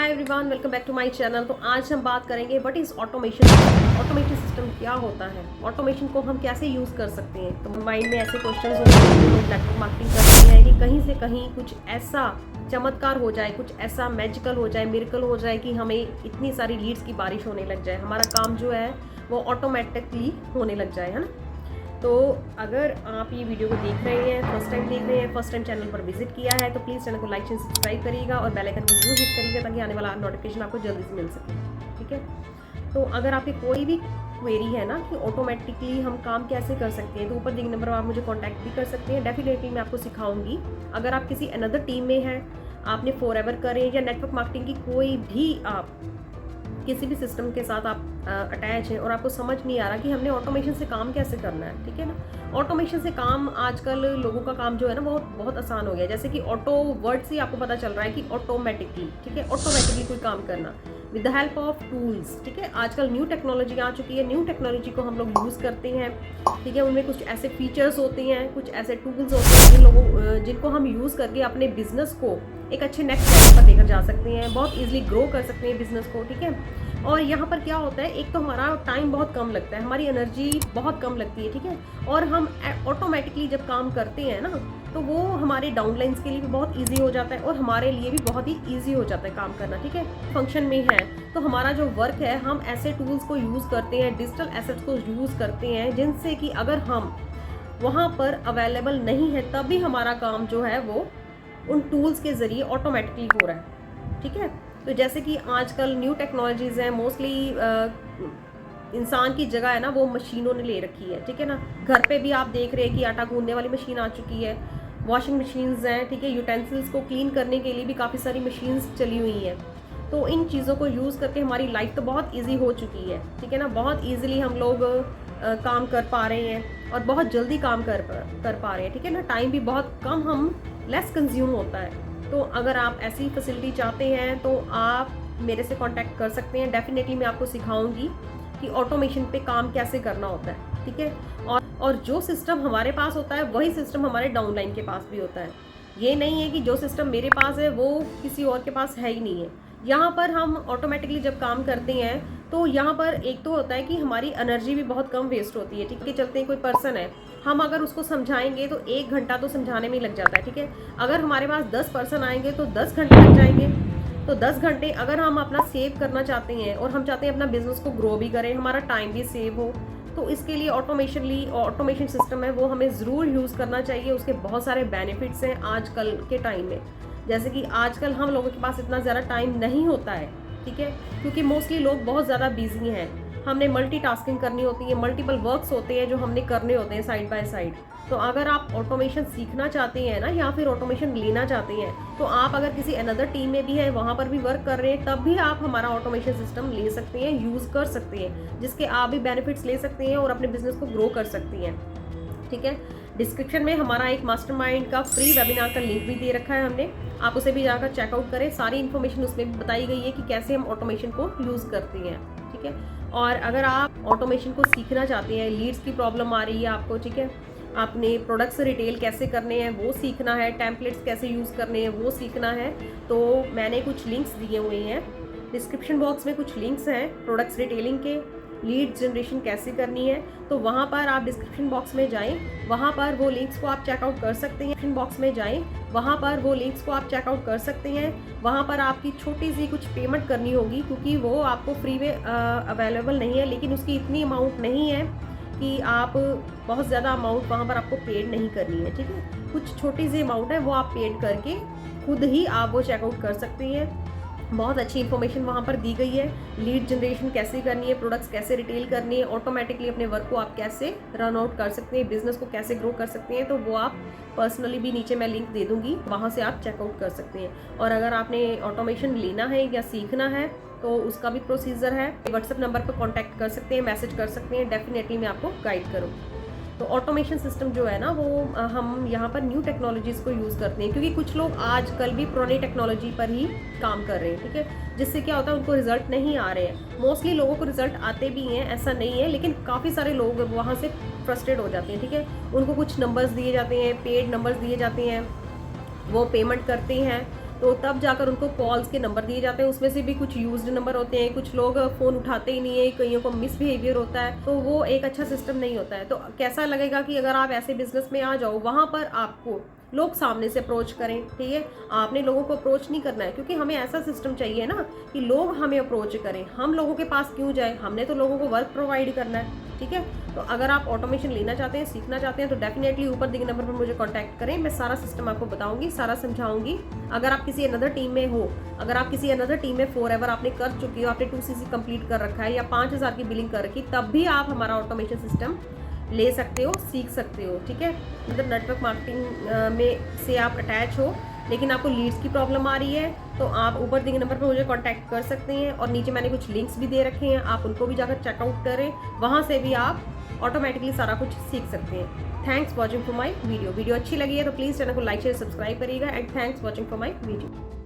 Hi everyone, welcome back to my channel. तो आज हम बात करेंगे what is automation. Automation system क्या होता है, ऑटोमेशन को हम कैसे यूज़ कर सकते हैं। तो माइंड में ऐसे क्वेश्चंस होते हैं जो लोग नेटवर्क मार्केटिंग कर रहे हैं कि कहीं से कहीं कुछ ऐसा चमत्कार हो जाए, कुछ ऐसा मैजिकल हो जाए, मिरेकल हो जाए कि हमें इतनी सारी लीड्स की बारिश होने लग जाए, हमारा काम जो है वो ऑटोमेटिकली होने लग जाए, है ना। तो अगर आप ये वीडियो को देख रहे हैं, फर्स्ट टाइम देख रहे हैं, फर्स्ट टाइम चैनल पर विजिट किया है, तो प्लीज़ चैनल को लाइक एंड सब्सक्राइब करिएगा और बेल आइकन को जरूर हिट करिएगा ताकि आने वाला नोटिफिकेशन आपको जल्दी से मिल सके। ठीक है। तो अगर आपकी कोई भी क्वेरी है ना कि ऑटोमेटिकली हम काम कैसे कर सकते हैं, तो ऊपर दिए नंबर पर आप मुझे कॉन्टैक्ट भी कर सकते हैं। डेफिनेटली मैं आपको सिखाऊंगी। अगर आप किसी अनदर टीम में हैं, आपने फॉरएवर करें या नेटवर्क मार्केटिंग की कोई भी आप किसी भी सिस्टम के साथ आप अटैच हैं और आपको समझ नहीं आ रहा कि हमने ऑटोमेशन से काम कैसे करना है, ठीक है ना। ऑटोमेशन से काम आजकल लोगों का काम जो है ना बहुत बहुत आसान हो गया है। जैसे कि ऑटो वर्ड से आपको पता चल रहा है कि ऑटोमेटिकली, ठीक है, ऑटोमेटिकली कोई काम करना with the help of tools. ठीक है, आजकल न्यू टेक्नोलॉजी आ चुकी है, न्यू टेक्नोलॉजी को हम लोग यूज़ करते हैं। ठीक है, उनमें कुछ ऐसे फीचर्स होते हैं, कुछ ऐसे टूल्स होते हैं जिनको हम यूज़ करके अपने बिजनेस को एक अच्छे नेक्स्ट लेवल पर लेकर जा सकते हैं, बहुत ईजिली ग्रो कर सकते हैं बिजनेस को। ठीक है, और यहाँ पर क्या होता है, एक तो हमारा टाइम बहुत कम लगता है, हमारी एनर्जी बहुत कम लगती है। ठीक है, और हम ऑटोमेटिकली जब काम करते हैं ना, तो वो हमारे डाउनलाइंस के लिए भी बहुत इजी हो जाता है और हमारे लिए भी बहुत ही इजी हो जाता है काम करना। ठीक है, फंक्शन में है तो हमारा जो वर्क है, हम ऐसे टूल्स को यूज़ करते हैं, डिजिटल एसेट्स को यूज़ करते हैं, जिनसे कि अगर हम वहाँ पर अवेलेबल नहीं है तब भी हमारा काम जो है वो उन टूल्स के ज़रिए ऑटोमेटिकली हो रहा है। ठीक है, तो जैसे कि आजकल न्यू टेक्नोलॉजीज़ हैं, मोस्टली इंसान की जगह है ना वो मशीनों ने ले रखी है। ठीक है ना, घर पे भी आप देख रहे हैं कि आटा गूंदने वाली मशीन आ चुकी है, वॉशिंग मशीन्स हैं। ठीक है, यूटेंसिल्स को क्लीन करने के लिए भी काफ़ी सारी मशीन्स चली हुई हैं। तो इन चीज़ों को यूज़ करके हमारी लाइफ तो बहुत ईजी हो चुकी है। ठीक है ना, बहुत ईजिली हम लोग काम कर पा रहे हैं और बहुत जल्दी काम कर पा रहे हैं। ठीक है ना, टाइम भी बहुत कम हम लेस कंज्यूम होता है। तो अगर आप ऐसी फैसिलिटी चाहते हैं तो आप मेरे से कांटेक्ट कर सकते हैं। डेफिनेटली मैं आपको सिखाऊंगी कि ऑटोमेशन पे काम कैसे करना होता है। ठीक है, और जो सिस्टम हमारे पास होता है वही सिस्टम हमारे डाउनलाइन के पास भी होता है। ये नहीं है कि जो सिस्टम मेरे पास है वो किसी और के पास है ही नहीं है। यहाँ पर हम ऑटोमेटिकली जब काम करते हैं तो यहाँ पर एक तो होता है कि हमारी एनर्जी भी बहुत कम वेस्ट होती है। ठीक है, चलते हैं कोई पर्सन है, हम अगर उसको समझाएंगे तो 1 घंटा तो समझाने में लग जाता है। ठीक है, अगर हमारे पास 10 पर्सन आएंगे तो 10 घंटे लग जाएंगे। तो 10 घंटे अगर हम अपना सेव करना चाहते हैं और हम चाहते हैं अपना बिजनेस को ग्रो भी करें, हमारा टाइम भी सेव हो, तो इसके लिए ऑटोमेशन सिस्टम है वो हमें ज़रूर यूज़ करना चाहिए। उसके बहुत सारे बेनिफिट्स हैं आजकल के टाइम में। जैसे कि आजकल हम लोगों के पास इतना ज़्यादा टाइम नहीं होता है। ठीक है, क्योंकि मोस्टली लोग बहुत ज़्यादा बिजी हैं, हमने मल्टीटास्किंग करनी होती है, मल्टीपल वर्क्स होते हैं जो हमने करने होते हैं साइड बाय साइड। तो अगर आप ऑटोमेशन सीखना चाहते हैं ना, या फिर ऑटोमेशन लेना चाहते हैं, तो आप अगर किसी अनदर टीम में भी हैं, वहाँ पर भी वर्क कर रहे हैं, तब भी आप हमारा ऑटोमेशन सिस्टम ले सकते हैं, यूज़ कर सकते हैं, जिसके आप भी बेनिफिट्स ले सकते हैं और अपने बिजनेस को ग्रो कर सकती हैं। ठीक है, डिस्क्रिप्शन में हमारा एक मास्टरमाइंड का फ्री वेबिनार का लिंक भी दे रखा है हमने, आप उसे भी जाकर चेकआउट करें। सारी इन्फॉर्मेशन उसमें भी बताई गई है कि कैसे हम ऑटोमेशन को यूज़ करते हैं। ठीक है, और अगर आप ऑटोमेशन को सीखना चाहते हैं, लीड्स की प्रॉब्लम आ रही है आपको, ठीक है, आपने प्रोडक्ट्स रिटेल कैसे करने हैं वो सीखना है, टेम्पलेट्स कैसे यूज़ करने हैं वो सीखना है, तो मैंने कुछ लिंक्स दिए हुए हैं डिस्क्रिप्शन बॉक्स में। कुछ लिंक्स हैं प्रोडक्ट्स रिटेलिंग के, लीड जनरेशन कैसे करनी है, तो वहाँ पर आप डिस्क्रिप्शन बॉक्स में जाएं, वहाँ पर वो लिंक्स को आप चेकआउट कर सकते हैं। डिस्क्रिप्शन बॉक्स में जाएं, वहाँ पर वो लिंक्स को आप चेकआउट कर सकते हैं। वहाँ पर आपकी छोटी सी कुछ पेमेंट करनी होगी, क्योंकि वो आपको फ्री में अवेलेबल नहीं है, लेकिन उसकी इतनी अमाउंट नहीं है कि आप बहुत ज़्यादा अमाउंट वहाँ पर आपको पेड नहीं करनी है। ठीक है, कुछ छोटी सी अमाउंट है वो आप पेड करके खुद ही आप वो चेकआउट कर सकते हैं। बहुत अच्छी इन्फॉर्मेशन वहाँ पर दी गई है, लीड जनरेशन कैसे करनी है, प्रोडक्ट्स कैसे रिटेल करनी है, ऑटोमेटिकली अपने वर्क को आप कैसे रन आउट कर सकते हैं, बिजनेस को कैसे ग्रो कर सकते हैं। तो वो आप पर्सनली भी नीचे मैं लिंक दे दूँगी, वहाँ से आप चेकआउट कर सकते हैं। और अगर आपने ऑटोमेशन लेना है या सीखना है तो उसका भी प्रोसीजर है, व्हाट्सएप नंबर पर कॉन्टैक्ट कर सकते हैं, मैसेज कर सकते हैं, डेफिनेटली मैं आपको गाइड करूँगी। तो ऑटोमेशन सिस्टम जो है ना वो हम यहाँ पर न्यू टेक्नोलॉजीज़ को यूज़ करते हैं, क्योंकि कुछ लोग आजकल भी पुरानी टेक्नोलॉजी पर ही काम कर रहे हैं। ठीक है, जिससे क्या होता है उनको रिजल्ट नहीं आ रहे हैं। मोस्टली लोगों को रिजल्ट आते भी हैं, ऐसा नहीं है, लेकिन काफ़ी सारे लोग वहाँ से फ्रस्ट्रेट हो जाते हैं। ठीक है, उनको कुछ नंबर्स दिए जाते हैं, पेड नंबर्स दिए जाते हैं, वो पेमेंट करते हैं, तो तब जाकर उनको कॉल्स के नंबर दिए जाते हैं, उसमें से भी कुछ यूज्ड नंबर होते हैं, कुछ लोग फ़ोन उठाते ही नहीं है, कईयों को मिसबिहेवियर होता है, तो वो एक अच्छा सिस्टम नहीं होता है। तो कैसा लगेगा कि अगर आप ऐसे बिजनेस में आ जाओ, वहाँ पर आपको लोग सामने से अप्रोच करें, ठीक है, आपने लोगों को अप्रोच नहीं करना है, क्योंकि हमें ऐसा सिस्टम चाहिए ना कि लोग हमें अप्रोच करें, हम लोगों के पास क्यों जाए, हमने तो लोगों को वर्क प्रोवाइड करना है, ठीक है। तो अगर आप ऑटोमेशन लेना चाहते हैं, सीखना चाहते हैं, तो डेफिनेटली ऊपर दिए नंबर पर मुझे कॉन्टैक्ट करें, मैं सारा सिस्टम आपको बताऊंगी, सारा समझाऊंगी। अगर आप किसी अनदर टीम में हो, अगर आप किसी अनदर टीम में फॉरएवर आपने कर चुकी हो, आपने 2CC कंप्लीट कर रखा है या 5000 की बिलिंग कर रखी, तब भी आप हमारा ऑटोमेशन सिस्टम ले सकते हो, सीख सकते हो, ठीक है। मतलब नेटवर्क मार्केटिंग में से आप अटैच हो, लेकिन आपको लीड्स की प्रॉब्लम आ रही है, तो आप ऊपर दिए नंबर पर मुझे कांटेक्ट कर सकते हैं, और नीचे मैंने कुछ लिंक्स भी दे रखे हैं, आप उनको भी जाकर चेकआउट करें, वहाँ से भी आप ऑटोमेटिकली सारा कुछ सीख सकते हैं। Thanks watching for my video अच्छी लगी है तो प्लीज़ चैनल को लाइक शेयर सब्सक्राइब करिएगा, and thanks watching for my video.